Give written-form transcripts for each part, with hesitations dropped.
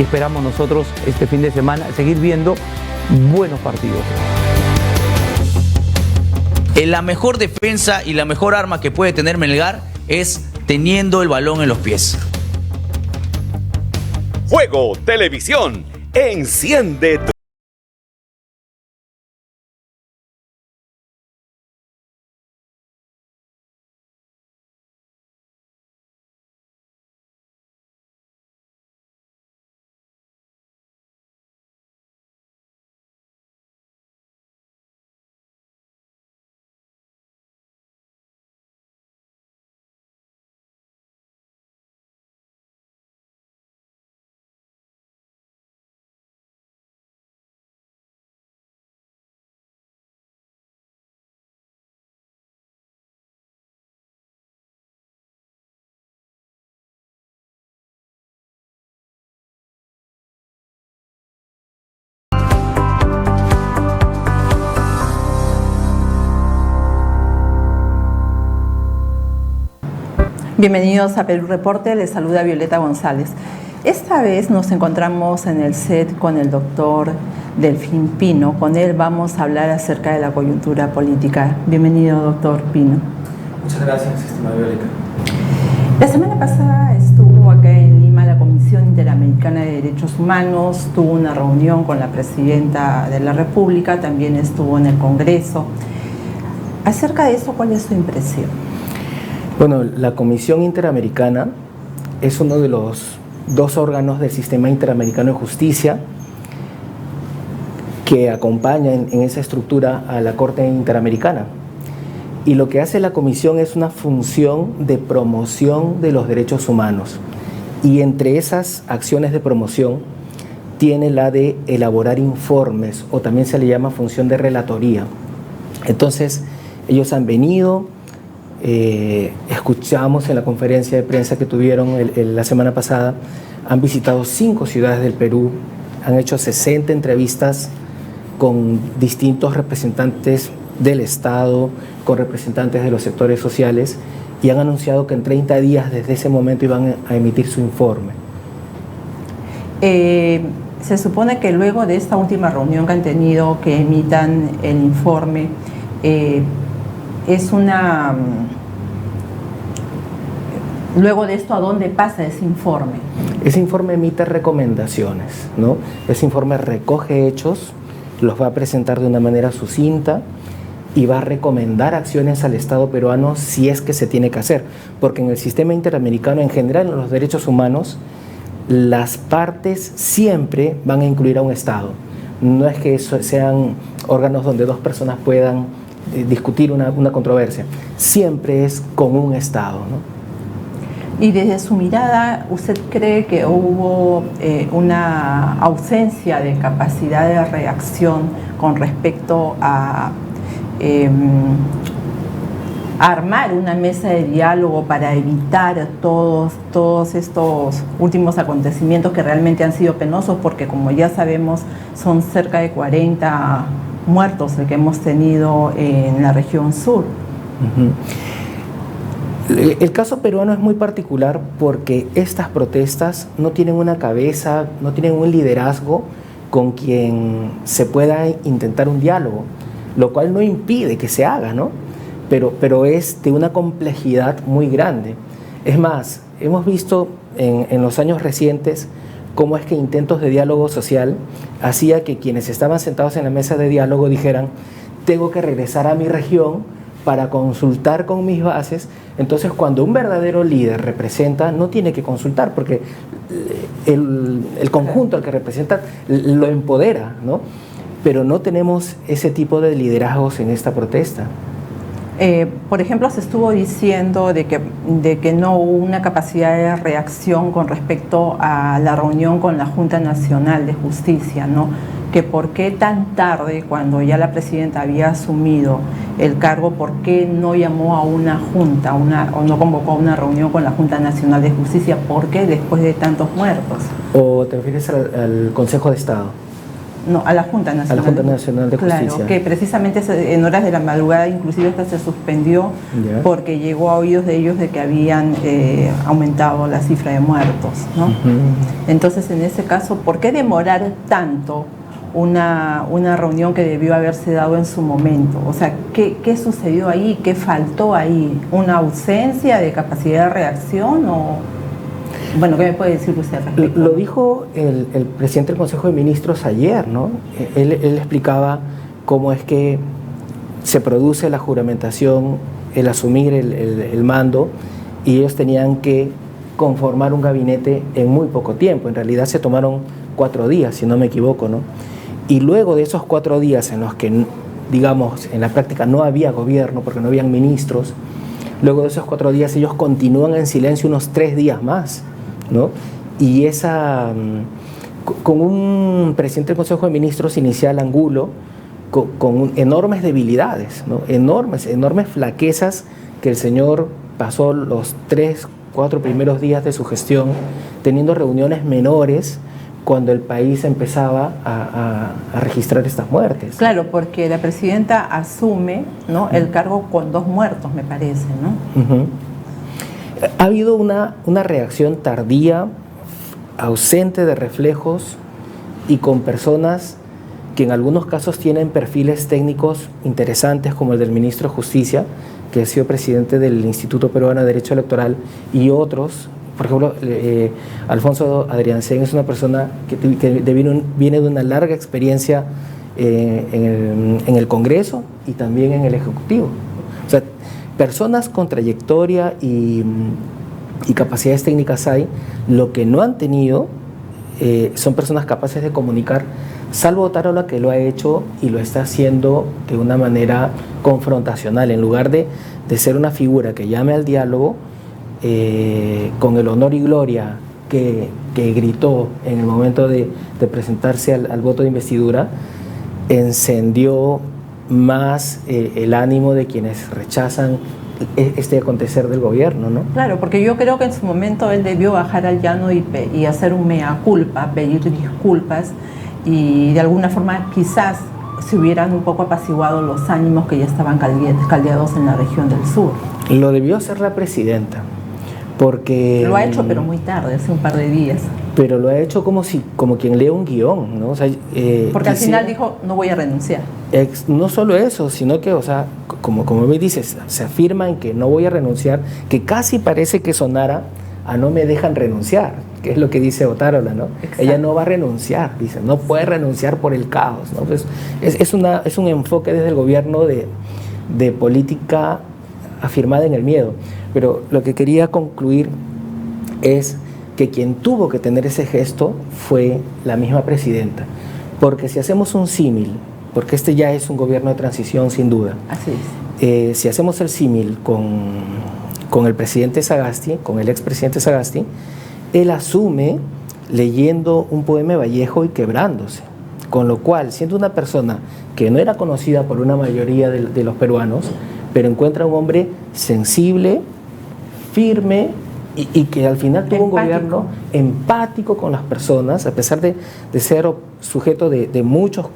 esperamos nosotros este fin de semana seguir viendo buenos partidos. La mejor defensa y la mejor arma que puede tener Melgar es teniendo el balón en los pies. Fuego Televisión, enciende tu... Bienvenidos a Perú Reporte, les saluda Violeta González. Esta vez nos encontramos en el set con el doctor Delfín Pino. Con él vamos a hablar acerca de la coyuntura política. Bienvenido, doctor Pino. Muchas gracias, estimada Violeta. La semana pasada estuvo acá en Lima la Comisión Interamericana de Derechos Humanos, tuvo una reunión con la Presidenta de la República, también estuvo en el Congreso. Acerca de eso, ¿cuál es su impresión? Bueno, la Comisión Interamericana es uno de los dos órganos del Sistema Interamericano de Justicia que acompaña en esa estructura a la Corte Interamericana. Y lo que hace la Comisión es una función de promoción de los derechos humanos. Y entre esas acciones de promoción tiene la de elaborar informes, o también se le llama función de relatoría. Entonces, ellos han venido, escuchamos en la conferencia de prensa que tuvieron la semana pasada, han visitado 5 ciudades del Perú, han hecho 60 entrevistas con distintos representantes del Estado, con representantes de los sectores sociales, y han anunciado que en 30 días desde ese momento iban a emitir su informe. Se supone que luego de esta última reunión que han tenido, que emitan el informe, luego de esto, ¿a dónde pasa ese informe? Ese informe emite recomendaciones, ¿no? Ese informe recoge hechos, los va a presentar de una manera sucinta y va a recomendar acciones al Estado peruano si es que se tiene que hacer, porque en el sistema interamericano, en general en los derechos humanos, las partes siempre van a incluir a un Estado. No es que sean órganos donde 2 personas puedan discutir una controversia, siempre es con un Estado, ¿no? Y desde su mirada, ¿usted cree que hubo una ausencia de capacidad de reacción con respecto a armar una mesa de diálogo para evitar todos estos últimos acontecimientos que realmente han sido penosos? Porque, como ya sabemos, son cerca de 40 muertos el que hemos tenido en la región sur. El caso peruano es muy particular porque estas protestas no tienen una cabeza, no tienen un liderazgo con quien se pueda intentar un diálogo, lo cual no impide que se haga, ¿no? Pero es de una complejidad muy grande. Es más, hemos visto en los años recientes cómo es que intentos de diálogo social hacía que quienes estaban sentados en la mesa de diálogo dijeran: tengo que regresar a mi región para consultar con mis bases. Entonces, cuando un verdadero líder representa, no tiene que consultar, porque el conjunto al que representa lo empodera, ¿no? Pero no tenemos ese tipo de liderazgos en esta protesta. Por ejemplo, se estuvo diciendo de que no hubo una capacidad de reacción con respecto a la reunión con la Junta Nacional de Justicia, ¿no? Que por qué tan tarde, cuando ya la presidenta había asumido el cargo, por qué no llamó a una junta, o no convocó a una reunión con la Junta Nacional de Justicia, por qué después de tantos muertos. ¿O te refieres al Consejo de Estado? No, a la Junta Nacional. A la Junta Nacional de Justicia. Claro, que precisamente en horas de la madrugada inclusive hasta se suspendió porque llegó a oídos de ellos de que habían aumentado la cifra de muertos, ¿no? Entonces, en ese caso, ¿por qué demorar tanto una reunión que debió haberse dado en su momento? O sea, ¿qué sucedió ahí? ¿Qué faltó ahí? ¿Una ausencia de capacidad de reacción o...? Bueno, ¿qué me puede decir usted al respecto? Lo dijo el presidente del Consejo de Ministros ayer, ¿no? Él explicaba cómo es que se produce la juramentación, el asumir el mando, y ellos tenían que conformar un gabinete en muy poco tiempo. En realidad se tomaron 4 días, si no me equivoco, ¿no? Y luego de esos 4 días en los que, digamos, en la práctica no había gobierno porque no habían ministros, luego de esos 4 días ellos continúan en silencio unos 3 días más, ¿no? Y con un presidente del Consejo de Ministros inicial, Angulo, con enormes debilidades, ¿no? Enormes flaquezas que el señor pasó los 3-4 primeros días de su gestión teniendo reuniones menores cuando el país empezaba a registrar estas muertes. Claro, porque la presidenta asume, ¿no?, el cargo con 2 muertos, me parece, ¿no? Ha habido una reacción tardía, ausente de reflejos y con personas que en algunos casos tienen perfiles técnicos interesantes, como el del ministro de Justicia, que ha sido presidente del Instituto Peruano de Derecho Electoral, y otros. Por ejemplo, Alfonso Adriancén es una persona que viene de una larga experiencia en el Congreso y también en el Ejecutivo. O sea, personas con trayectoria y capacidades técnicas hay. Lo que no han tenido son personas capaces de comunicar, salvo Otárola, que lo ha hecho y lo está haciendo de una manera confrontacional. En lugar de ser una figura que llame al diálogo, con el honor y gloria que gritó en el momento de presentarse al voto de investidura, encendió más el ánimo de quienes rechazan este acontecer del gobierno, ¿no? Claro, porque yo creo que en su momento él debió bajar al llano y hacer un mea culpa, pedir disculpas, y de alguna forma quizás se hubieran un poco apaciguado los ánimos que ya estaban caldeados en la región del sur. Lo debió hacer la presidenta, porque... Lo ha hecho, pero muy tarde, hace un par de días. Pero lo ha hecho como quien lee un guión, ¿no? O sea, porque al final dijo, no voy a renunciar. No solo eso, sino que, o sea, como me dices, se afirma en que no voy a renunciar, que casi parece que sonara a no me dejan renunciar, que es lo que dice Otárola, ¿no? Exacto. Ella no va a renunciar, dice, no puede renunciar por el caos, ¿no? Pues es un enfoque desde el gobierno de política afirmada en el miedo. Pero lo que quería concluir es que quien tuvo que tener ese gesto fue la misma presidenta. Porque si hacemos un símil, porque este ya es un gobierno de transición sin duda. Así es. Si hacemos el símil con el presidente Sagasti, con el expresidente Sagasti, él asume leyendo un poema de Vallejo y quebrándose. Con lo cual, siendo una persona que no era conocida por una mayoría de los peruanos, pero encuentra un hombre sensible, firme y que al final tuvo un gobierno empático con las personas, a pesar de ser sujeto de muchas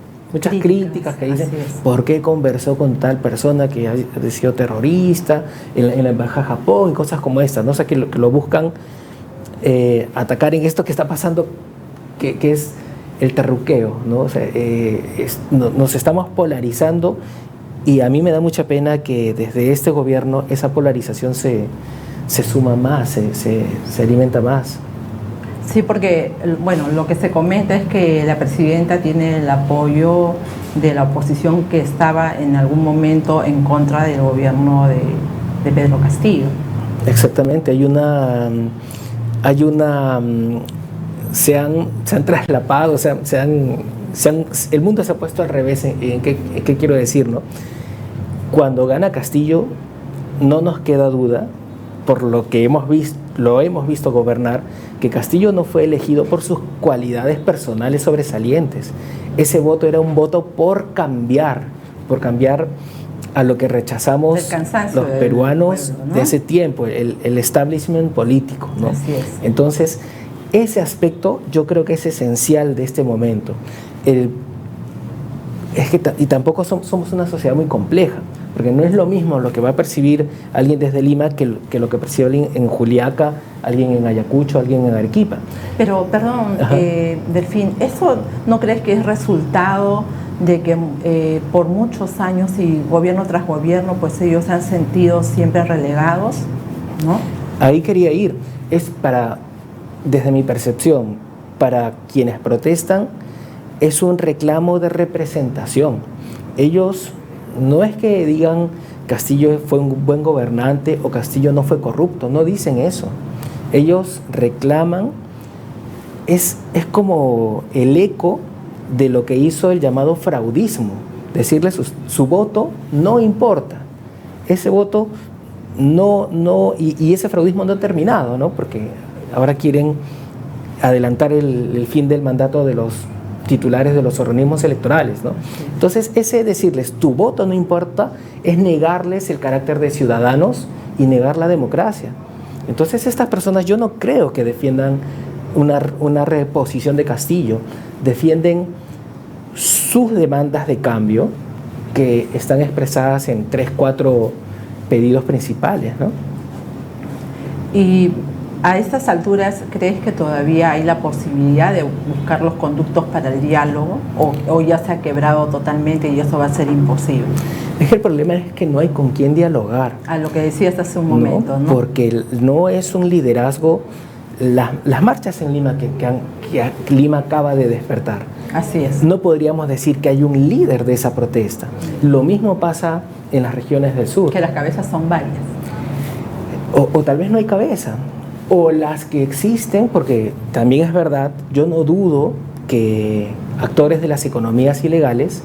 críticas que dicen, ¿por qué conversó con tal persona que ha sido terrorista en la embajada de Japón y cosas como estas, ¿no? O sea, que lo buscan atacar en esto que está pasando, que es el terruqueo, ¿no? O sea, nos estamos polarizando, y a mí me da mucha pena que desde este gobierno esa polarización se suma más, se alimenta más. Sí, porque bueno, lo que se comenta es que la presidenta tiene el apoyo de la oposición que estaba en algún momento en contra del gobierno de Pedro Castillo. Exactamente, se han traslapado, o sea, el mundo se ha puesto al revés. ¿En qué quiero decir, no? Cuando gana Castillo, no nos queda duda, por lo que hemos visto gobernar, que Castillo no fue elegido por sus cualidades personales sobresalientes. Ese voto era un voto por cambiar a lo que rechazamos los peruanos pueblo, ¿no? De ese tiempo, el establishment político, ¿no? Así es. Entonces, ese aspecto yo creo que es esencial de este momento. Es que y tampoco somos una sociedad muy compleja, porque no es lo mismo lo que va a percibir alguien desde Lima que lo que percibe alguien en Juliaca, alguien en Ayacucho, alguien en Arequipa. Pero, perdón, Delfín, ¿eso no crees que es resultado de que por muchos años y gobierno tras gobierno, pues ellos se han sentido siempre relegados, ¿no? Ahí quería ir. Es desde mi percepción, para quienes protestan, es un reclamo de representación. Ellos no es que digan Castillo fue un buen gobernante o Castillo no fue corrupto, no dicen eso. Ellos reclaman, es como el eco de lo que hizo el llamado fraudismo, decirle su voto no importa, ese voto y ese fraudismo no ha terminado, ¿no? Porque ahora quieren adelantar el fin del mandato de los titulares de los organismos electorales, ¿no? Entonces, ese decirles tu voto no importa es negarles el carácter de ciudadanos y negar la democracia. Entonces, estas personas yo no creo que defiendan una reposición de Castillo, defienden sus demandas de cambio que están expresadas en 3, 4 pedidos principales, ¿no? Y a estas alturas, ¿crees que todavía hay la posibilidad de buscar los conductos para el diálogo o ya se ha quebrado totalmente y eso va a ser imposible? Es que el problema es que no hay con quién dialogar. A lo que decías hace un momento, ¿no? Porque no es un liderazgo. Las marchas en Lima que Lima acaba de despertar. Así es. No podríamos decir que hay un líder de esa protesta. Lo mismo pasa en las regiones del sur. Que las cabezas son varias. O tal vez no hay cabeza. O las que existen, porque también es verdad, yo no dudo que actores de las economías ilegales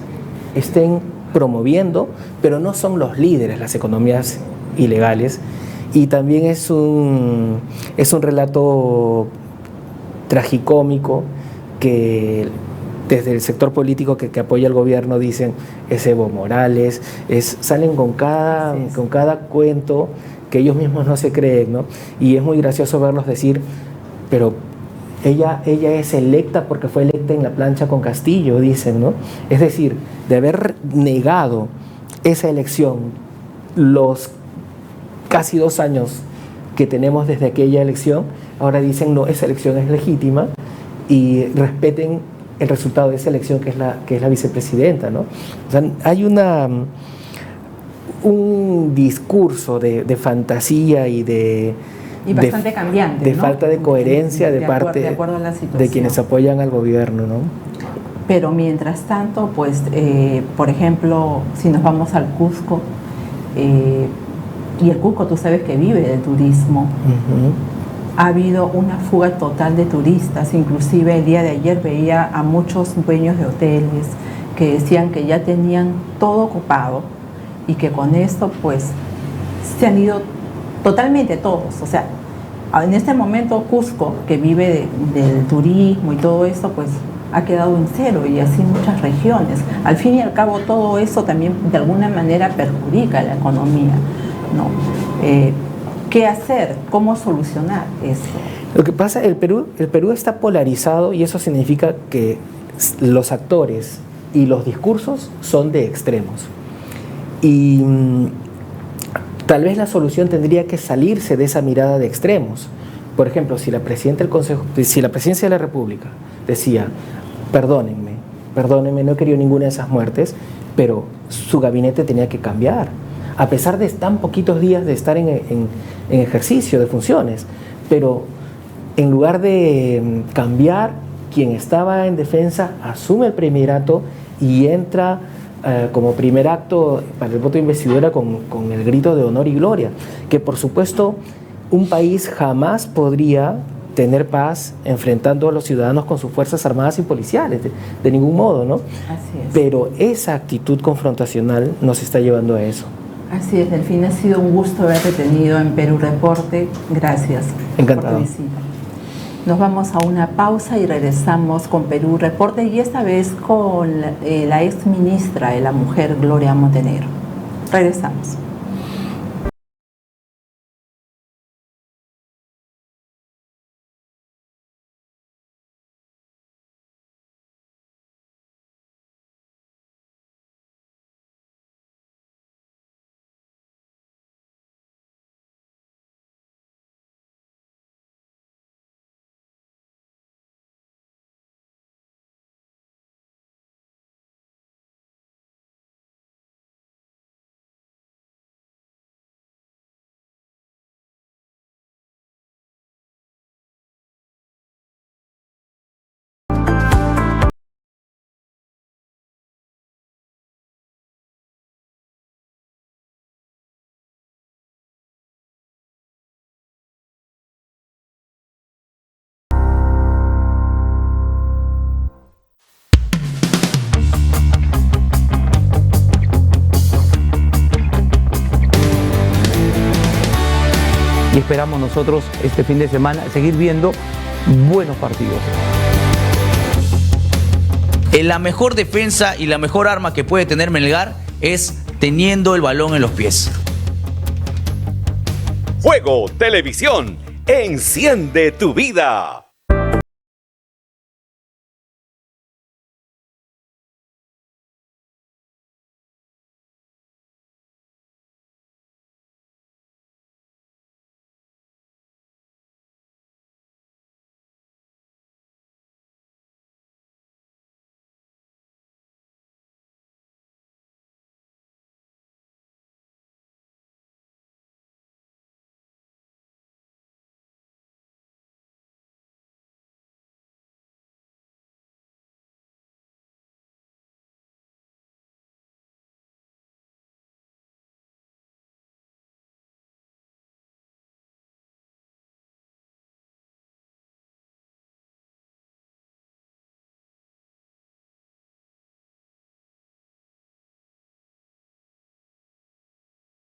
estén promoviendo, pero no son los líderes las economías ilegales. Y también es un relato tragicómico que desde el sector político que apoya al gobierno dicen es Evo Morales, salen con cada cuento que ellos mismos no se creen, ¿no? Y es muy gracioso verlos decir, pero ella es electa porque fue electa en la plancha con Castillo, dicen, ¿no? Es decir, de haber negado esa elección los casi 2 años que tenemos desde aquella elección, ahora dicen no, esa elección es legítima y respeten el resultado de esa elección que es la vicepresidenta, ¿no? O sea, hay un discurso de fantasía y bastante cambiante, de ¿no? falta de coherencia de parte de acuerdo a la situación. de quienes apoyan al gobierno, ¿no? Pero mientras tanto, pues, por ejemplo, si nos vamos al Cusco, y el Cusco tú sabes que vive del turismo, ha habido una fuga total de turistas, inclusive el día de ayer veía a muchos dueños de hoteles que decían que ya tenían todo ocupado y que con esto pues se han ido totalmente todos, o sea, en este momento Cusco, que vive del turismo y todo eso, pues ha quedado en cero y así muchas regiones. Al fin y al cabo todo eso también de alguna manera perjudica a la economía, ¿no? ¿Qué hacer? ¿Cómo solucionar eso? Lo que pasa, el Perú está polarizado y eso significa que los actores y los discursos son de extremos. Y tal vez la solución tendría que salirse de esa mirada de extremos. Por ejemplo, si la presidencia de la República decía, perdónenme, no he querido ninguna de esas muertes, pero su gabinete tenía que cambiar, a pesar de tan poquitos días de estar en ejercicio de funciones, pero en lugar de cambiar, quien estaba en defensa asume el primerato y entra como primer acto para el voto de investidura con el grito de honor y gloria, que por supuesto un país jamás podría tener paz enfrentando a los ciudadanos con sus fuerzas armadas y policiales, de ningún modo, ¿no? Así es. Pero esa actitud confrontacional nos está llevando a eso. Así es, Delfín, ha sido un gusto haberte tenido en Perú Reporte. Gracias. Encantado. Por tu visita. Nos vamos a una pausa y regresamos con Perú Reporte y esta vez con la ex ministra de la Mujer, Gloria Montenegro. Regresamos. y esperamos nosotros este fin de semana seguir viendo buenos partidos. La mejor defensa y la mejor arma que puede tener Melgar es teniendo el balón en los pies. Fuego Televisión, enciende tu vida.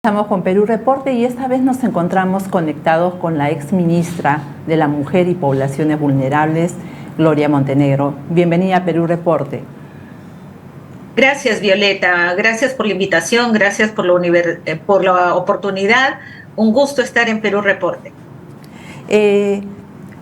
Estamos con Perú Reporte y esta vez nos encontramos conectados con la ex ministra de la Mujer y Poblaciones Vulnerables, Gloria Montenegro. Bienvenida a Perú Reporte. Gracias, Violeta. Gracias por la invitación, gracias por la oportunidad. Un gusto estar en Perú Reporte.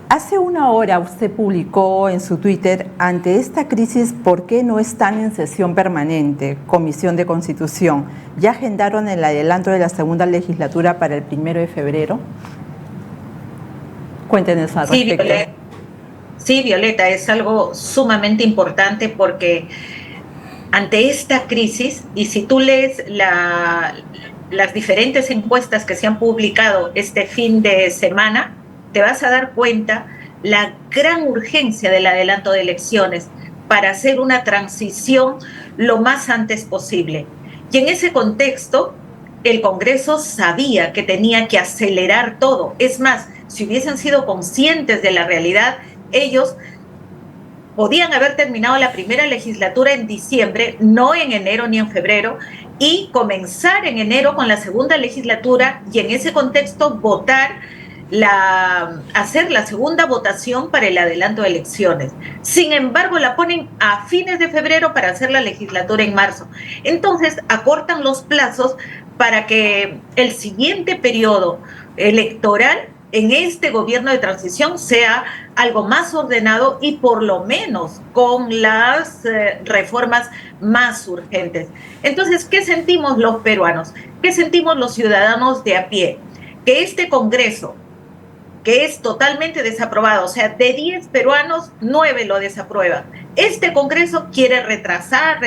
Hace una hora usted publicó en su Twitter: ante esta crisis, ¿por qué no están en sesión permanente, Comisión de Constitución? ¿Ya agendaron el adelanto de la segunda legislatura para el 1 de febrero? Cuéntenos al respecto. Sí, Violeta, es algo sumamente importante porque ante esta crisis, y si tú lees las diferentes encuestas que se han publicado este fin de semana, te vas a dar cuenta la gran urgencia del adelanto de elecciones para hacer una transición lo más antes posible. Y en ese contexto, el Congreso sabía que tenía que acelerar todo. Es más, si hubiesen sido conscientes de la realidad, ellos podían haber terminado la primera legislatura en diciembre, no en enero ni en febrero, y comenzar en enero con la segunda legislatura y en ese contexto hacer la segunda votación para el adelanto de elecciones. Sin embargo, la ponen a fines de febrero para hacer la legislatura en marzo. Entonces, acortan los plazos para que el siguiente periodo electoral en este gobierno de transición sea algo más ordenado y por lo menos con las reformas más urgentes. Entonces, ¿qué sentimos los peruanos? ¿Qué sentimos los ciudadanos de a pie? Que este Congreso, que es totalmente desaprobado, o sea, de 10 peruanos, 9 lo desaprueban. Este Congreso quiere retrasar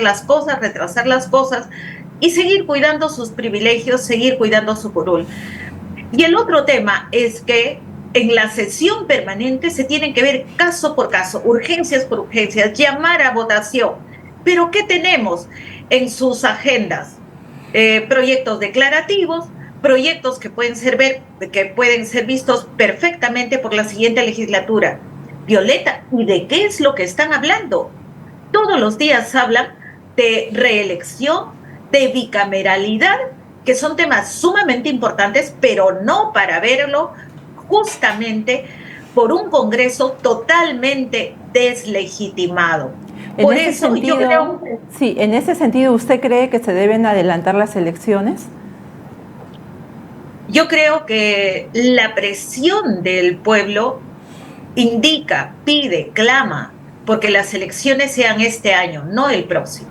las cosas y seguir cuidando sus privilegios, seguir cuidando su curul. Y el otro tema es que en la sesión permanente se tienen que ver caso por caso, urgencias por urgencias, llamar a votación. Pero ¿qué tenemos en sus agendas? Proyectos declarativos, proyectos que pueden ser vistos perfectamente por la siguiente legislatura. Violeta, ¿y de qué es lo que están hablando? Todos los días hablan de reelección, de bicameralidad, que son temas sumamente importantes, pero no para verlo justamente por un Congreso totalmente deslegitimado. Por eso yo creo... Sí, en ese sentido, ¿usted cree que se deben adelantar las elecciones? Yo creo que la presión del pueblo indica, pide, clama, porque las elecciones sean este año, no el próximo.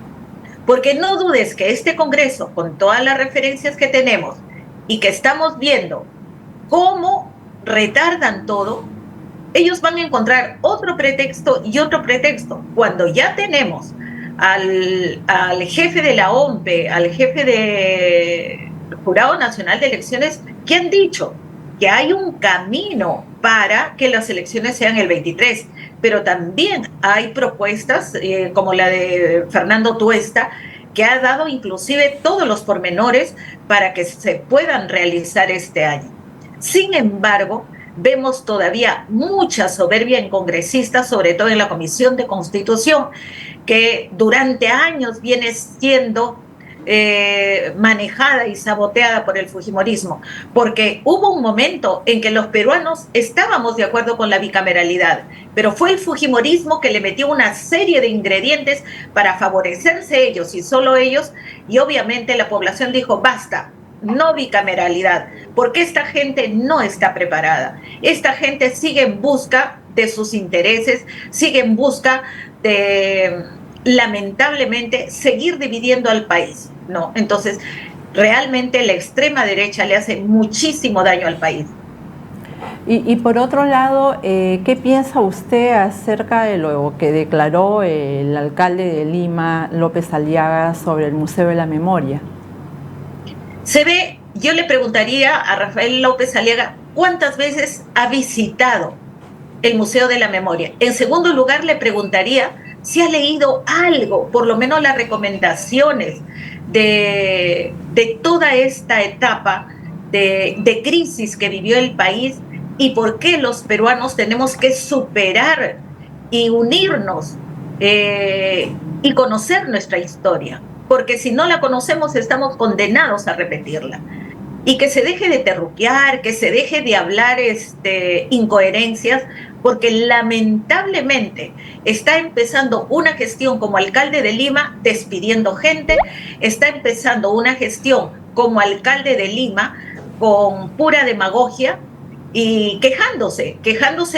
Porque no dudes que este Congreso, con todas las referencias que tenemos y que estamos viendo cómo retardan todo, ellos van a encontrar otro pretexto y otro pretexto. Cuando ya tenemos al jefe de la OMPE, al jefe del Jurado Nacional de Elecciones, que han dicho que hay un camino para que las elecciones sean el 23, pero también hay propuestas como la de Fernando Tuesta, que ha dado inclusive todos los pormenores para que se puedan realizar este año. Sin embargo, vemos todavía mucha soberbia en congresistas, sobre todo en la Comisión de Constitución, que durante años viene siendo manejada y saboteada por el fujimorismo, porque hubo un momento en que los peruanos estábamos de acuerdo con la bicameralidad, pero fue el fujimorismo que le metió una serie de ingredientes para favorecerse ellos y solo ellos, y obviamente la población dijo basta, no bicameralidad, porque esta gente no está preparada, esta gente sigue en busca de sus intereses, sigue en busca de, lamentablemente, seguir dividiendo al país, ¿no? Entonces, realmente la extrema derecha le hace muchísimo daño al país. Y por otro lado, ¿qué piensa usted acerca de lo que declaró el alcalde de Lima, López Aliaga, sobre el Museo de la Memoria? Se ve, yo le preguntaría a Rafael López Aliaga, ¿cuántas veces ha visitado el Museo de la Memoria? En segundo lugar, le preguntaría si ha leído algo, por lo menos las recomendaciones de toda esta etapa de crisis que vivió el país y por qué los peruanos tenemos que superar y unirnos y conocer nuestra historia. Porque si no la conocemos estamos condenados a repetirla. Y que se deje de terruquear, que se deje de hablar incoherencias, porque lamentablemente está empezando una gestión como alcalde de Lima despidiendo gente, está empezando una gestión como alcalde de Lima con pura demagogia y quejándose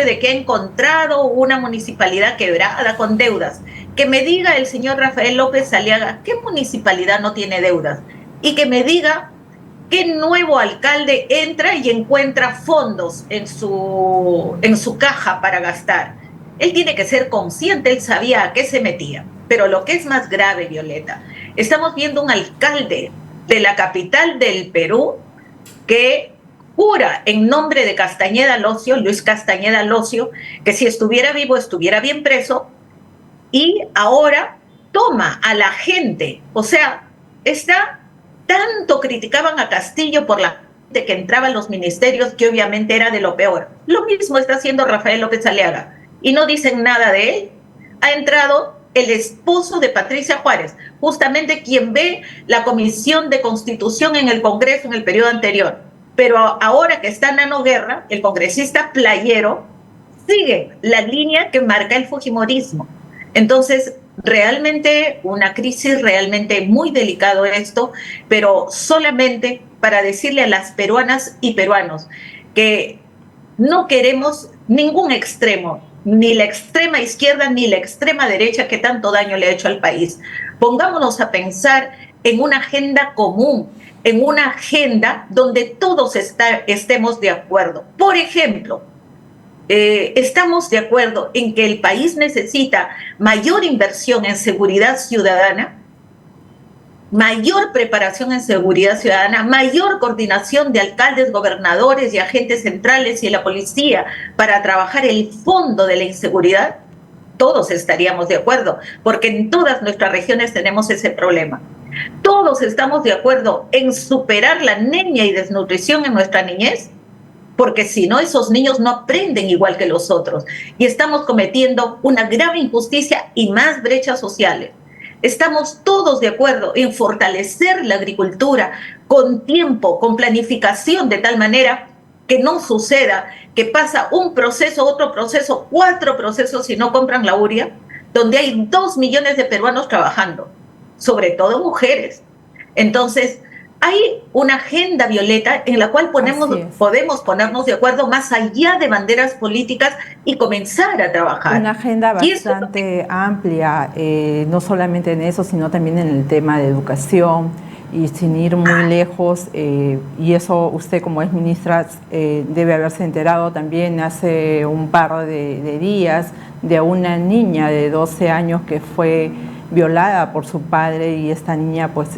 de que ha encontrado una municipalidad quebrada con deudas. Que me diga el señor Rafael López Aliaga qué municipalidad no tiene deudas y que me diga qué nuevo alcalde entra y encuentra fondos en su caja para gastar. Él tiene que ser consciente, él sabía a qué se metía. Pero lo que es más grave, Violeta, estamos viendo un alcalde de la capital del Perú que jura en nombre de Castañeda Locio, Luis Castañeda Locio, que si estuviera vivo estuviera bien preso, y ahora toma a la gente, o sea, tanto criticaban a Castillo por la gente que entraba en los ministerios, que obviamente era de lo peor. Lo mismo está haciendo Rafael López Aliaga, y no dicen nada de él. Ha entrado el esposo de Patricia Juárez, justamente quien ve la Comisión de Constitución en el Congreso en el periodo anterior. Pero ahora que está Nano Guerra, el congresista playero, sigue la línea que marca el fujimorismo. Entonces, realmente una crisis, realmente muy delicado esto, pero solamente para decirle a las peruanas y peruanos que no queremos ningún extremo, ni la extrema izquierda ni la extrema derecha que tanto daño le ha hecho al país. Pongámonos a pensar en una agenda común, en una agenda donde todos estemos de acuerdo. Por ejemplo, estamos de acuerdo en que el país necesita mayor inversión en seguridad ciudadana, mayor preparación en seguridad ciudadana, mayor coordinación de alcaldes, gobernadores y agentes centrales y la policía para trabajar el fondo de la inseguridad. Todos estaríamos de acuerdo, porque en todas nuestras regiones tenemos ese problema. Todos estamos de acuerdo en superar la anemia y desnutrición en nuestra niñez, porque si no, esos niños no aprenden igual que los otros. Y estamos cometiendo una grave injusticia y más brechas sociales. Estamos todos de acuerdo en fortalecer la agricultura con tiempo, con planificación, de tal manera que no suceda que pasa un proceso, otro proceso, 4 procesos y no compran la urea, donde hay 2 millones de peruanos trabajando, sobre todo mujeres. Entonces, hay una agenda, Violeta, en la cual podemos ponernos de acuerdo más allá de banderas políticas y comenzar a trabajar. Una agenda bastante amplia, no solamente en eso, sino también en el tema de educación, y sin ir muy lejos, y eso usted como ex ministra debe haberse enterado también hace un par de días de una niña de 12 años que fue violada por su padre, y esta niña pues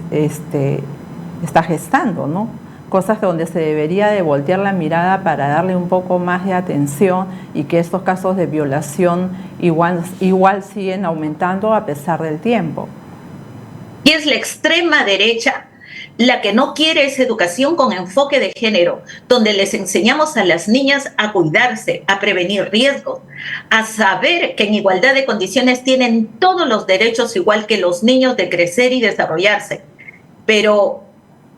está gestando, ¿no? Cosas donde se debería de voltear la mirada para darle un poco más de atención, y que estos casos de violación igual siguen aumentando a pesar del tiempo. Y es la extrema derecha la que no quiere esa educación con enfoque de género, donde les enseñamos a las niñas a cuidarse, a prevenir riesgos, a saber que en igualdad de condiciones tienen todos los derechos igual que los niños de crecer y desarrollarse. pero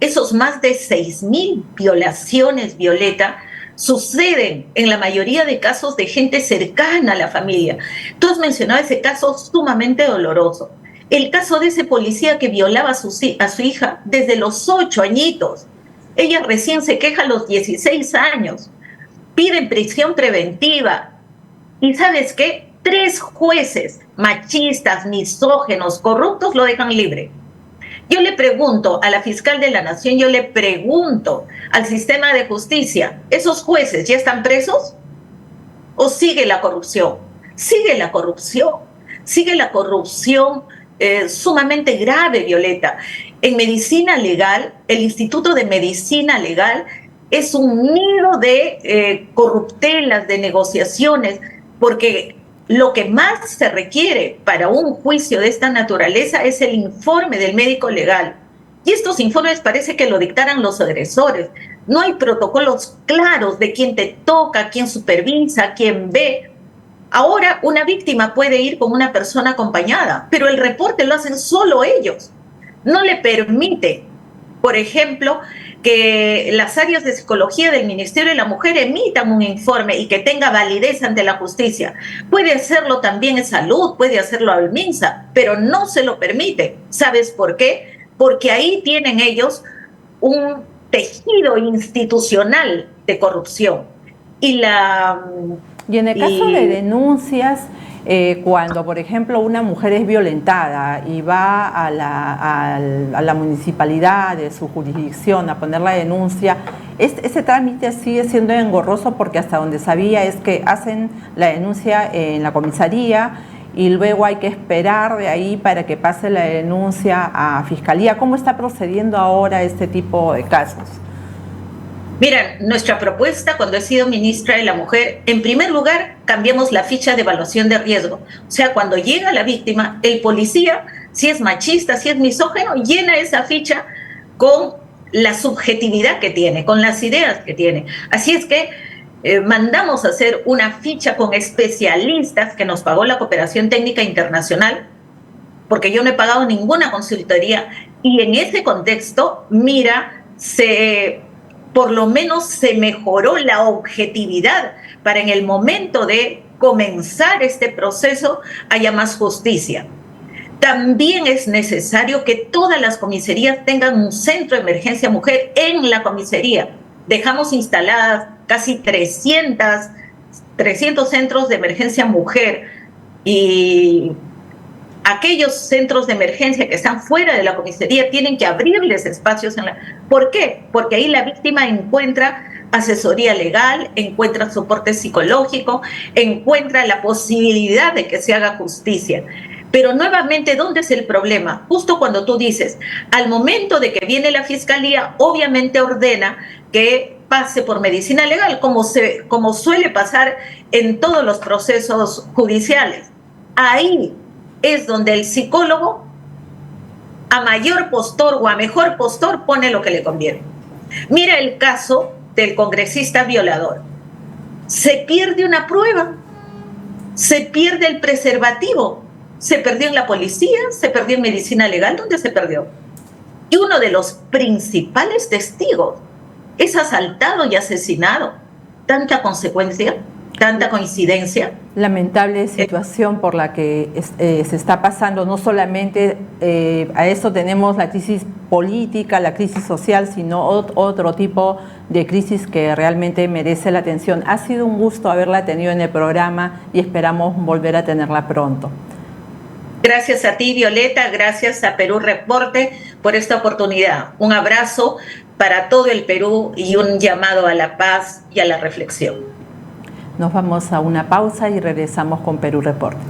esos más de 6.000 violaciones, Violeta, suceden en la mayoría de casos de gente cercana a la familia. Tú has mencionado ese caso sumamente doloroso. El caso de ese policía que violaba a su hija desde los 8 añitos. Ella recién se queja a los 16 años. Piden prisión preventiva. ¿Y sabes qué? 3 jueces machistas, misógenos, corruptos lo dejan libre. Yo le pregunto a la fiscal de la Nación, yo le pregunto al sistema de justicia, ¿esos jueces ya están presos? ¿O sigue la corrupción? Sigue la corrupción, sigue la corrupción sumamente grave, Violeta. En medicina legal, el Instituto de Medicina Legal es un nido de corruptelas, de negociaciones, porque lo que más se requiere para un juicio de esta naturaleza es el informe del médico legal. Y estos informes parece que lo dictaran los agresores. No hay protocolos claros de quién te toca, quién supervisa, quién ve. Ahora una víctima puede ir con una persona acompañada, pero el reporte lo hacen solo ellos. No le permite, por ejemplo, que las áreas de psicología del Ministerio de la Mujer emitan un informe y que tenga validez ante la justicia. Puede hacerlo también en salud, puede hacerlo al MINSA, pero no se lo permite. ¿Sabes por qué? Porque ahí tienen ellos un tejido institucional de corrupción. Y en el caso de denuncias, cuando, por ejemplo, una mujer es violentada y va a la municipalidad de su jurisdicción a poner la denuncia, ese trámite sigue siendo engorroso porque hasta donde sabía es que hacen la denuncia en la comisaría y luego hay que esperar de ahí para que pase la denuncia a Fiscalía. ¿Cómo está procediendo ahora este tipo de casos? Mira, nuestra propuesta cuando he sido ministra de la Mujer, en primer lugar, cambiamos la ficha de evaluación de riesgo. O sea, cuando llega la víctima, el policía, si es machista, si es misógino, llena esa ficha con la subjetividad que tiene, con las ideas que tiene. Así es que mandamos a hacer una ficha con especialistas que nos pagó la Cooperación Técnica Internacional, porque yo no he pagado ninguna consultoría, y en ese contexto, mira, por lo menos se mejoró la objetividad para en el momento de comenzar este proceso haya más justicia. También es necesario que todas las comisarías tengan un centro de emergencia mujer en la comisaría. Dejamos instaladas casi 300 centros de emergencia mujer y aquellos centros de emergencia que están fuera de la comisaría tienen que abrirles espacios. ¿Por qué? Porque ahí la víctima encuentra asesoría legal, encuentra soporte psicológico, encuentra la posibilidad de que se haga justicia. Pero nuevamente, ¿dónde es el problema? Justo cuando tú dices, al momento de que viene la fiscalía, obviamente ordena que pase por medicina legal, como suele pasar en todos los procesos judiciales. Ahí es donde el psicólogo, a mayor postor o a mejor postor, pone lo que le conviene. Mira el caso del congresista violador. Se pierde una prueba, se pierde el preservativo, se perdió en la policía, se perdió en medicina legal. ¿Dónde se perdió? Y uno de los principales testigos es asaltado y asesinado. ¿Tanta consecuencia? ¿Tanta coincidencia? Lamentable situación por la que se está pasando. No solamente a eso tenemos la crisis política, la crisis social, sino otro tipo de crisis que realmente merece la atención. Ha sido un gusto haberla tenido en el programa y esperamos volver a tenerla pronto. Gracias a ti, Violeta, gracias a Perú Reporte por esta oportunidad. Un abrazo para todo el Perú y un llamado a la paz y a la reflexión. Nos vamos a una pausa y regresamos con Perú Reporte.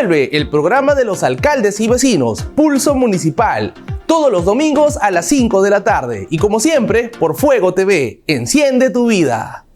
Vuelve el programa de los alcaldes y vecinos, Pulso Municipal, todos los domingos a las 5 de la tarde y como siempre por Fuego TV, enciende tu vida.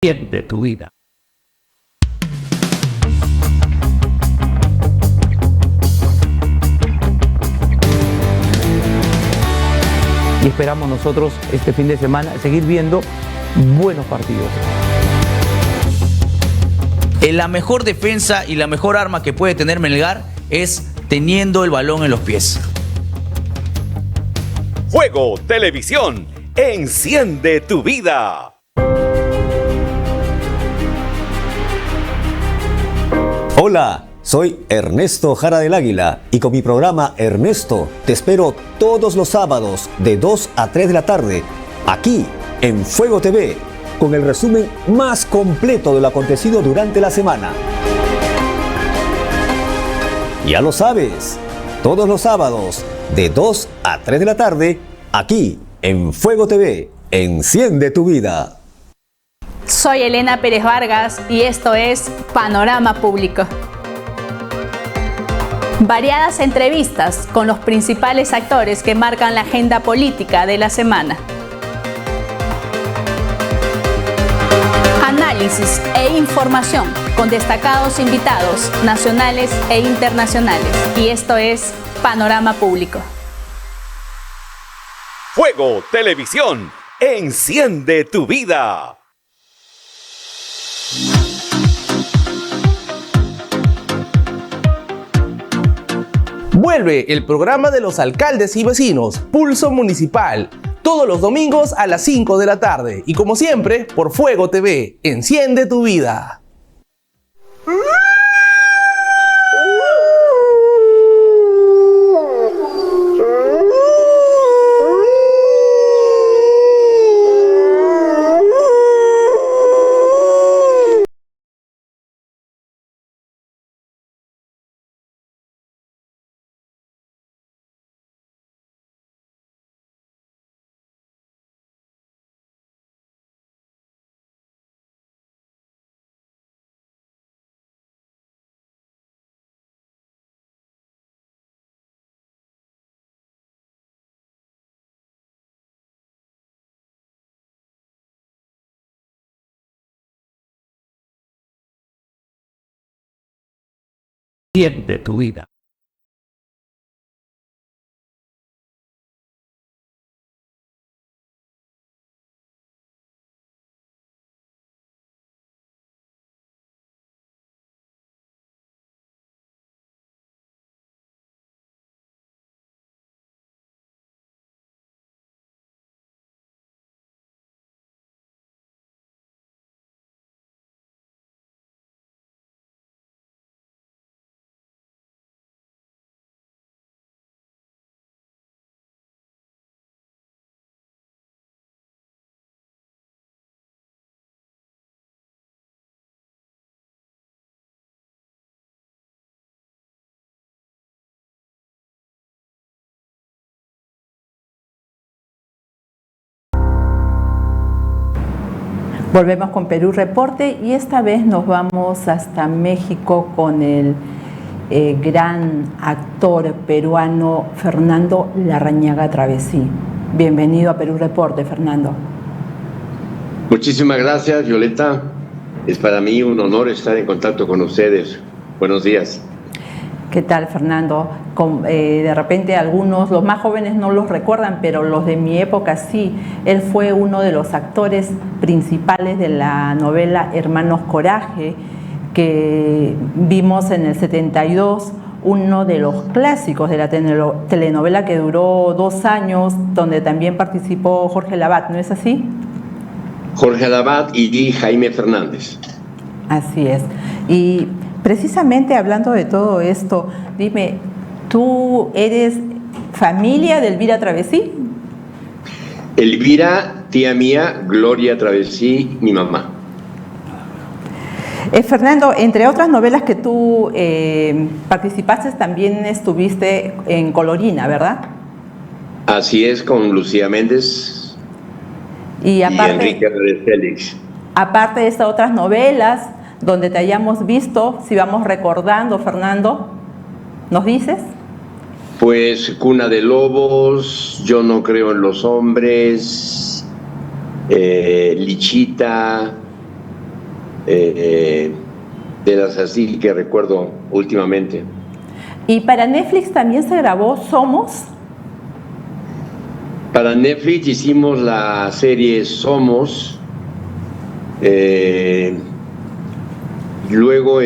De tu vida. Y esperamos nosotros este fin de semana seguir viendo buenos partidos. La mejor defensa y la mejor arma que puede tener Melgar es teniendo el balón en los pies. Fuego Televisión, enciende tu vida. Hola, soy Ernesto Jara del Águila y con mi programa Ernesto te espero todos los sábados de 2 a 3 de la tarde, aquí en Fuego TV, con el resumen más completo de lo acontecido durante la semana. Ya lo sabes, todos los sábados de 2 a 3 de la tarde, aquí en Fuego TV, enciende tu vida. Soy Elena Pérez Vargas y esto es Panorama Público. Variadas entrevistas con los principales actores que marcan la agenda política de la semana. Análisis e información con destacados invitados nacionales e internacionales. Y esto es Panorama Público. Fuego Televisión, enciende tu vida. Vuelve el programa de los alcaldes y vecinos, Pulso Municipal, todos los domingos a las 5 de la tarde y como siempre por Fuego TV, enciende tu vida. De tu vida. Volvemos con Perú Reporte y esta vez nos vamos hasta México con el gran actor peruano Fernando Larrañaga Travesí. Bienvenido a Perú Reporte, Fernando. Muchísimas gracias, Violeta. Es para mí un honor estar en contacto con ustedes. Buenos días. ¿Qué tal, Fernando? De repente algunos, los más jóvenes no los recuerdan, pero los de mi época sí. Él fue uno de los actores principales de la novela Hermanos Coraje, que vimos en el 72, uno de los clásicos de la telenovela que duró 2 años, donde también participó Jorge Lavat, ¿no es así? Jorge Lavat y Jaime Fernández. Así es. Y precisamente hablando de todo esto, dime, ¿tú eres familia de Elvira Travesí? Elvira, tía mía, Gloria Travesí, mi mamá. Fernando, entre otras novelas que tú participaste, también estuviste en Colorina, ¿verdad? Así es, con Lucía Méndez y Enrique Hernández Félix. Aparte de estas otras novelas donde te hayamos visto, si vamos recordando, Fernando, ¿nos dices? Pues Cuna de Lobos, Yo no creo en los hombres, Lichita, de las así que recuerdo últimamente. ¿Y para Netflix también se grabó Somos? Para Netflix hicimos la serie Somos. Luego,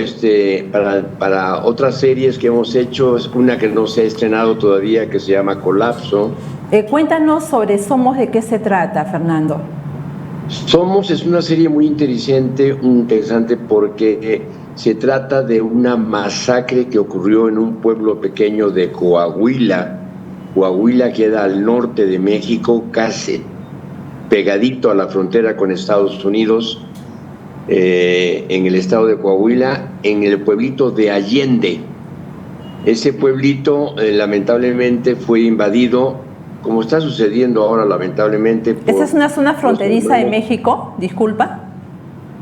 para otras series que hemos hecho, es una que no se ha estrenado todavía, que se llama Colapso. Cuéntanos sobre Somos, ¿de qué se trata, Fernando? Somos es una serie muy interesante porque se trata de una masacre que ocurrió en un pueblo pequeño de Coahuila. Coahuila queda al norte de México, casi pegadito a la frontera con Estados Unidos, en el estado de Coahuila, en el pueblito de Allende. Ese pueblito lamentablemente fue invadido, como está sucediendo ahora lamentablemente. ¿Esa es una zona fronteriza de México? Disculpa.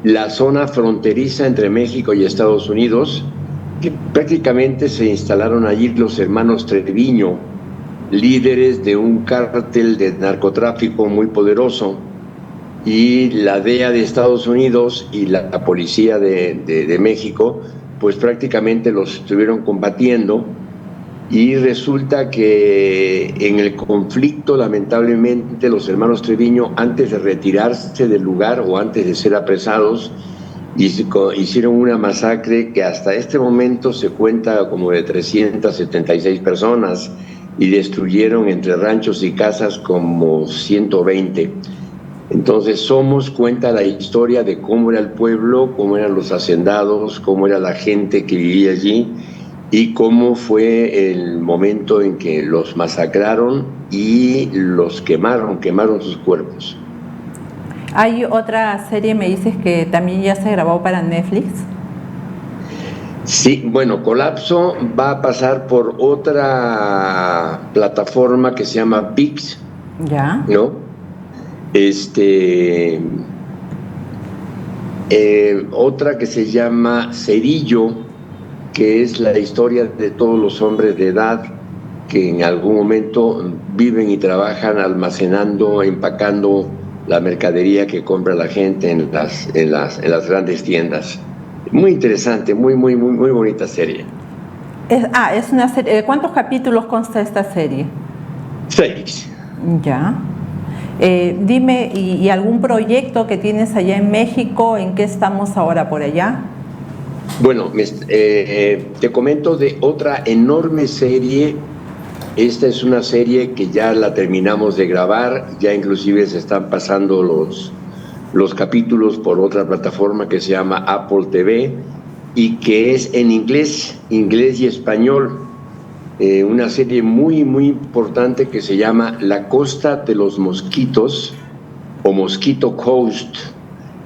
La zona fronteriza entre México y Estados Unidos, que prácticamente se instalaron allí los hermanos Treviño, líderes de un cártel de narcotráfico muy poderoso, y la DEA de Estados Unidos y la policía de México, pues prácticamente los estuvieron combatiendo. Y resulta que en el conflicto, lamentablemente, los hermanos Treviño, antes de retirarse del lugar o antes de ser apresados, hicieron una masacre que hasta este momento se cuenta como de 376 personas y destruyeron entre ranchos y casas como 120. Entonces Somos cuenta la historia de cómo era el pueblo, cómo eran los hacendados, cómo era la gente que vivía allí, y cómo fue el momento en que los masacraron y los quemaron sus cuerpos. Hay otra serie, me dices, que también ya se grabó para Netflix. Sí, bueno, Colapso va a pasar por otra plataforma que se llama ViX, ya, ¿no? Otra que se llama Cerillo, que es la historia de todos los hombres de edad que en algún momento viven y trabajan almacenando, empacando la mercadería que compra la gente en las grandes tiendas. Muy interesante, muy bonita serie. Es una serie. ¿De cuántos capítulos consta esta serie? 6. Ya. Dime, ¿y algún proyecto que tienes allá en México? ¿En qué estamos ahora por allá? Bueno, te comento de otra enorme serie. Esta es una serie que ya la terminamos de grabar, ya inclusive se están pasando los capítulos por otra plataforma que se llama Apple TV y que es en inglés y español. Una serie muy importante que se llama La Costa de los Mosquitos o Mosquito Coast,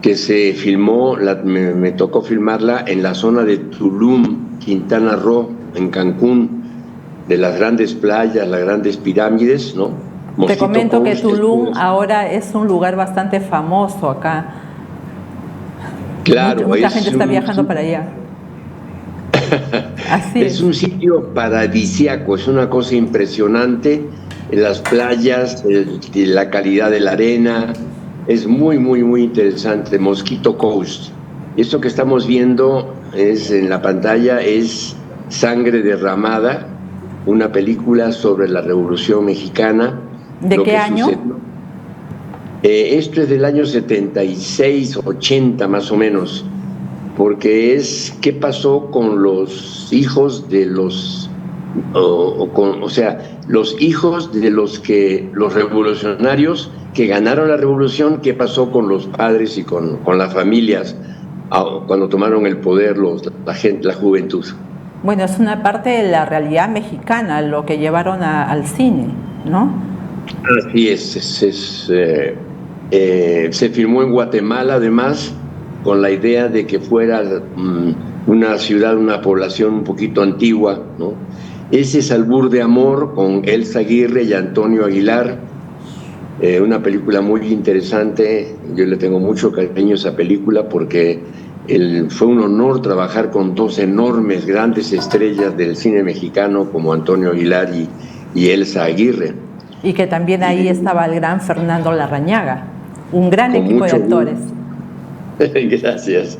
que se filmó, me tocó filmarla en la zona de Tulum, Quintana Roo, en Cancún, de las grandes playas, las grandes pirámides, ¿no? Mosquito Te comento Coast, que Tulum ahora es un lugar bastante famoso acá. Claro, mucha gente está viajando para allá. Así es un sitio paradisíaco, es una cosa impresionante. Las playas, la calidad de la arena, es muy interesante. Mosquito Coast. Esto que estamos viendo en la pantalla es Sangre Derramada, una película sobre la Revolución Mexicana. ¿De qué año? Esto es del año 76, 80 más o menos. porque es qué pasó con los hijos de los, los hijos de los revolucionarios que ganaron la revolución, qué pasó con los padres y con las familias cuando tomaron el poder la juventud. Bueno, es una parte de la realidad mexicana lo que llevaron al cine, ¿no? Así es, se filmó en Guatemala además, con la idea de que fuera una ciudad, una población un poquito antigua, ¿no? Ese es Albur de Amor con Elsa Aguirre y Antonio Aguilar, una película muy interesante. Yo le tengo mucho cariño a esa película porque fue un honor trabajar con dos enormes, grandes estrellas del cine mexicano como Antonio Aguilar y Elsa Aguirre. Y que también ahí estaba el gran Fernando Larrañaga, un gran equipo de actores. Gracias.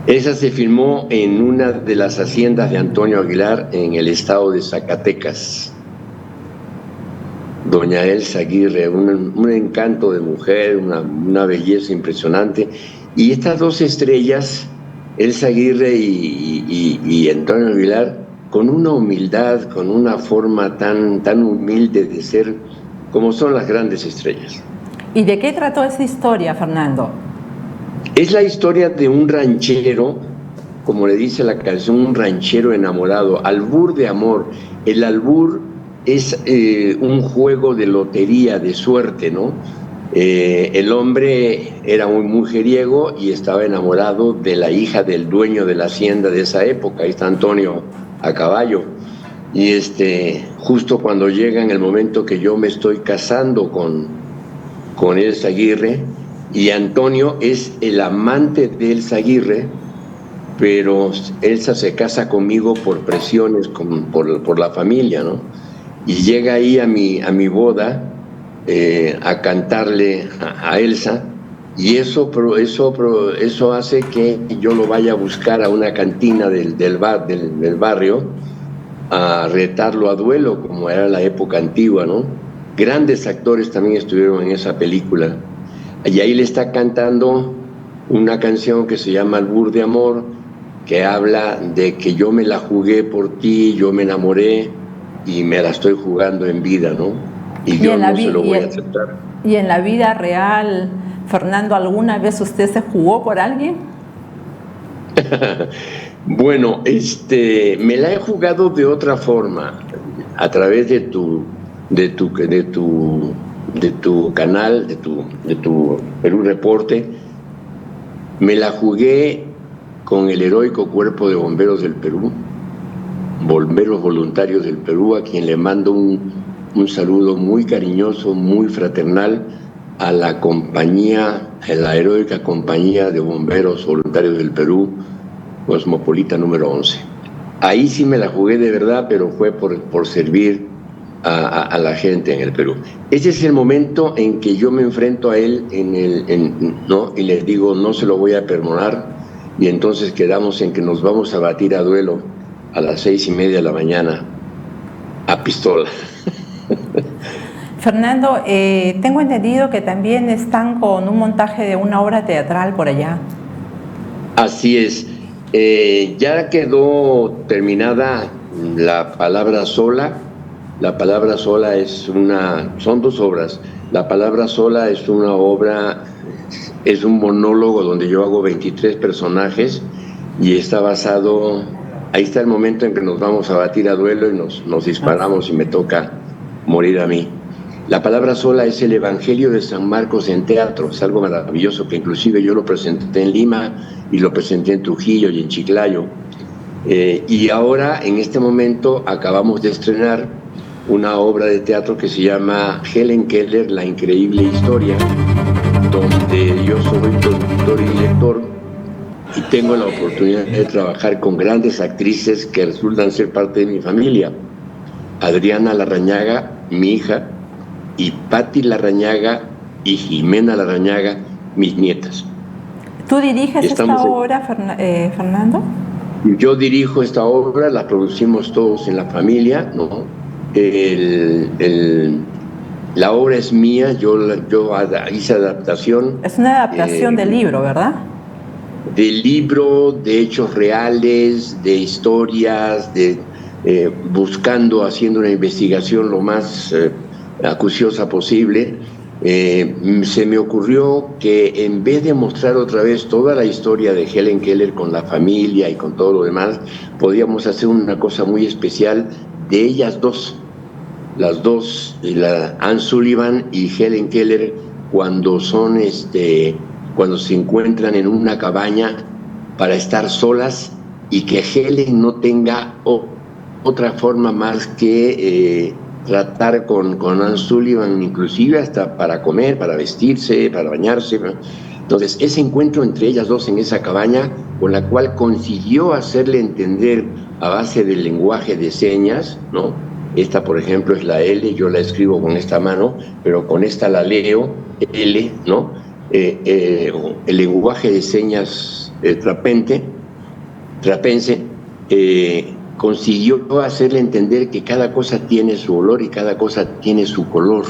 Esa se filmó en una de las haciendas de Antonio Aguilar en el estado de Zacatecas. Doña Elsa Aguirre, un encanto de mujer, una belleza impresionante. Y estas dos estrellas, Elsa Aguirre y Antonio Aguilar, con una humildad, con una forma tan humilde de ser, como son las grandes estrellas. ¿Y de qué trató esa historia, Fernando? Es la historia de un ranchero, como le dice la canción, un ranchero enamorado, albur de amor. El albur es un juego de lotería, de suerte, ¿no? El hombre era muy mujeriego y estaba enamorado de la hija del dueño de la hacienda de esa época. Ahí está Antonio a caballo. Y justo cuando llega en el momento que yo me estoy casando con Elsa Aguirre, y Antonio es el amante de Elsa Aguirre, pero Elsa se casa conmigo por presiones, por la familia, ¿no? Y llega ahí a mi boda a cantarle a Elsa, y eso hace que yo lo vaya a buscar a una cantina del barrio a retarlo a duelo, como era la época antigua, ¿no? Grandes actores también estuvieron en esa película. Y ahí le está cantando una canción que se llama Albur de Amor, que habla de que yo me la jugué por ti, yo me enamoré y me la estoy jugando en vida, ¿no? Y yo no se lo voy a aceptar. ¿Y en la vida real, Fernando, alguna vez usted se jugó por alguien? Bueno, me la he jugado de otra forma, a través de tu canal, de tu Perú Reporte. Me la jugué con el heroico Cuerpo de Bomberos del Perú, Bomberos Voluntarios del Perú, a quien le mando un saludo muy cariñoso, muy fraternal, a la compañía, a la heroica compañía de Bomberos Voluntarios del Perú, Cosmopolita número 11. Ahí sí me la jugué de verdad, pero fue por servir a la gente en el Perú. Ese es el momento en que yo me enfrento a él ¿no? Y les digo, no se lo voy a perdonar, y entonces quedamos en que nos vamos a batir a duelo a las 6:30 de la mañana a pistola. Fernando, tengo entendido que también están con un montaje de una obra teatral por allá. Así es. Ya quedó terminada La Palabra Sola. La Palabra Sola son dos obras. La Palabra Sola es una obra, es un monólogo donde yo hago 23 personajes y está basado, ahí está el momento en que nos vamos a batir a duelo y nos disparamos y me toca morir a mí. La Palabra Sola es el Evangelio de San Marcos en teatro, es algo maravilloso que inclusive yo lo presenté en Lima y lo presenté en Trujillo y en Chiclayo. Y ahora, en este momento, acabamos de estrenar una obra de teatro que se llama Helen Keller, La Increíble Historia, donde yo soy productor y director y tengo la oportunidad de trabajar con grandes actrices que resultan ser parte de mi familia. Adriana Larrañaga, mi hija, y Patti Larrañaga y Jimena Larrañaga, mis nietas. ¿Tú diriges esta obra, Fernando? Yo dirijo esta obra, la producimos todos en la familia, ¿no? La obra es mía, yo hice adaptación. Es una adaptación del libro, ¿verdad? libro, de hechos reales, de historias, buscando, haciendo una investigación lo más acuciosa posible. Se me ocurrió que en vez de mostrar otra vez toda la historia de Helen Keller con la familia y con todo lo demás, podíamos hacer una cosa muy especial de ellas dos, las dos, Anne Sullivan y Helen Keller, cuando cuando se encuentran en una cabaña para estar solas y que Helen no tenga otra forma más que tratar con Anne Sullivan, inclusive hasta para comer, para vestirse, para bañarse. Entonces, ese encuentro entre ellas dos en esa cabaña, con la cual consiguió hacerle entender a base del lenguaje de señas, ¿no? Esta, por ejemplo, es la L, yo la escribo con esta mano, pero con esta la leo, L, ¿no? El lenguaje de señas trapense, consiguió hacerle entender que cada cosa tiene su olor y cada cosa tiene su color.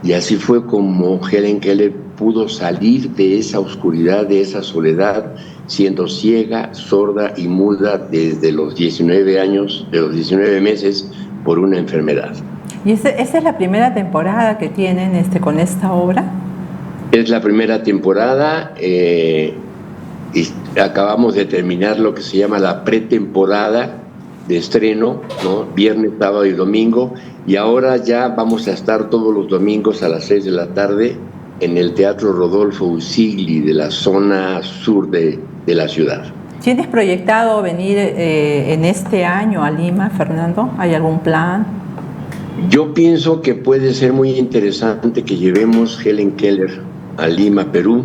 Y así fue como Helen Keller pudo salir de esa oscuridad, de esa soledad, siendo ciega, sorda y muda desde los 19 años, de los 19 meses, por una enfermedad. ¿Y esa es la primera temporada que tienen con esta obra? Es la primera temporada, y acabamos de terminar lo que se llama la pretemporada de estreno, ¿no? Viernes, sábado y domingo, y ahora ya vamos a estar todos los domingos a las 6 de la tarde en el Teatro Rodolfo Usigli de la zona sur de la ciudad. ¿Tienes proyectado venir en este año a Lima, Fernando? ¿Hay algún plan? Yo pienso que puede ser muy interesante que llevemos Helen Keller a Lima, Perú,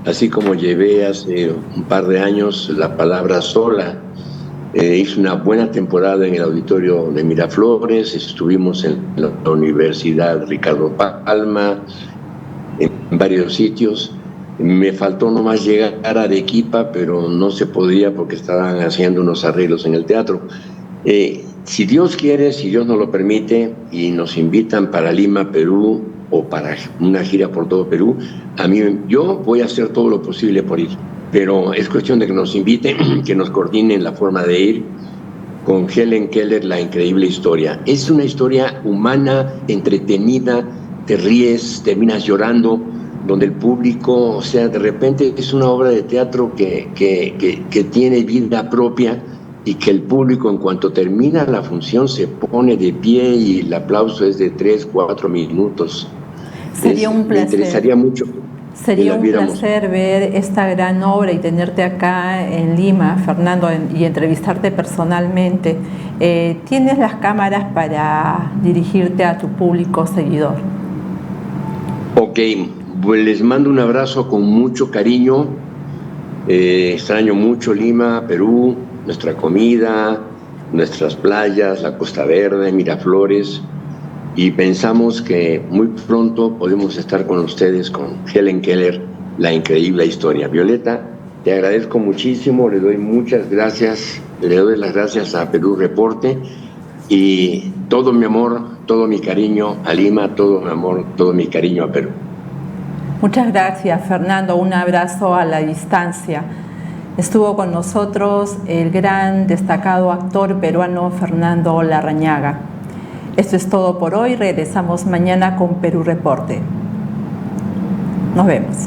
así como llevé hace un par de años La Palabra Sola. Hice una buena temporada en el auditorio de Miraflores, estuvimos en la Universidad Ricardo Palma, en varios sitios. Me faltó nomás llegar a Arequipa, pero no se podía porque estaban haciendo unos arreglos en el teatro. Si Dios quiere, si Dios nos lo permite y nos invitan para Lima, Perú, o para una gira por todo Perú, yo voy a hacer todo lo posible por ir. Pero es cuestión de que nos inviten, que nos coordinen la forma de ir. Con Helen Keller, la increíble historia. Es una historia humana, entretenida, te ríes, terminas llorando, donde el público, o sea, de repente es una obra de teatro que tiene vida propia y que el público, en cuanto termina la función, se pone de pie y el aplauso es de 3, 4 minutos. Sería un placer. Me interesaría mucho. Sería un placer ver esta gran obra y tenerte acá en Lima, Fernando, y entrevistarte personalmente. ¿Tienes las cámaras para dirigirte a tu público seguidor? Ok, pues les mando un abrazo con mucho cariño. Extraño mucho Lima, Perú, nuestra comida, nuestras playas, la Costa Verde, Miraflores. Y pensamos que muy pronto podemos estar con ustedes con Helen Keller, la increíble historia. Violeta, te agradezco muchísimo, le doy muchas gracias, le doy las gracias a Perú Reporte y todo mi amor, todo mi cariño a Lima, todo mi amor, todo mi cariño a Perú. Muchas gracias, Fernando, un abrazo a la distancia. Estuvo con nosotros el gran destacado actor peruano Fernando Larrañaga. Esto es todo por hoy. Regresamos mañana con Perú Reporte. Nos vemos.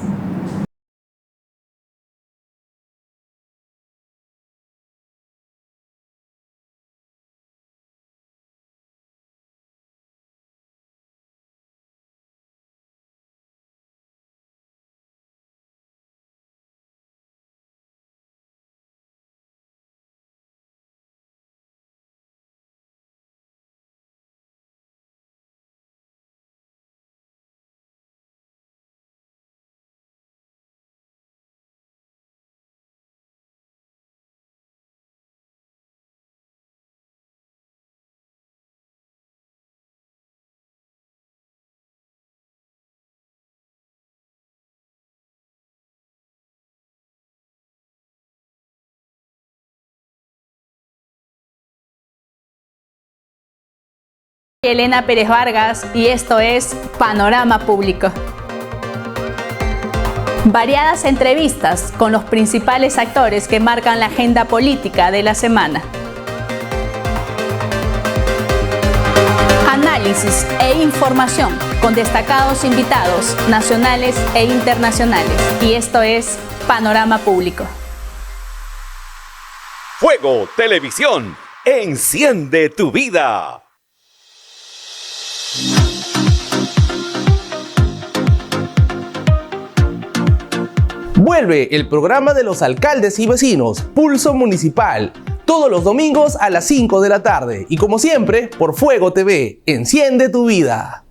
Elena Pérez Vargas y esto es Panorama Público. Variadas entrevistas con los principales actores que marcan la agenda política de la semana. Análisis e información con destacados invitados nacionales e internacionales. Y esto es Panorama Público. Fuego Televisión, enciende tu vida. Vuelve el programa de los alcaldes y vecinos, Pulso Municipal, todos los domingos a las 5 de la tarde y como siempre por Fuego TV, enciende tu vida.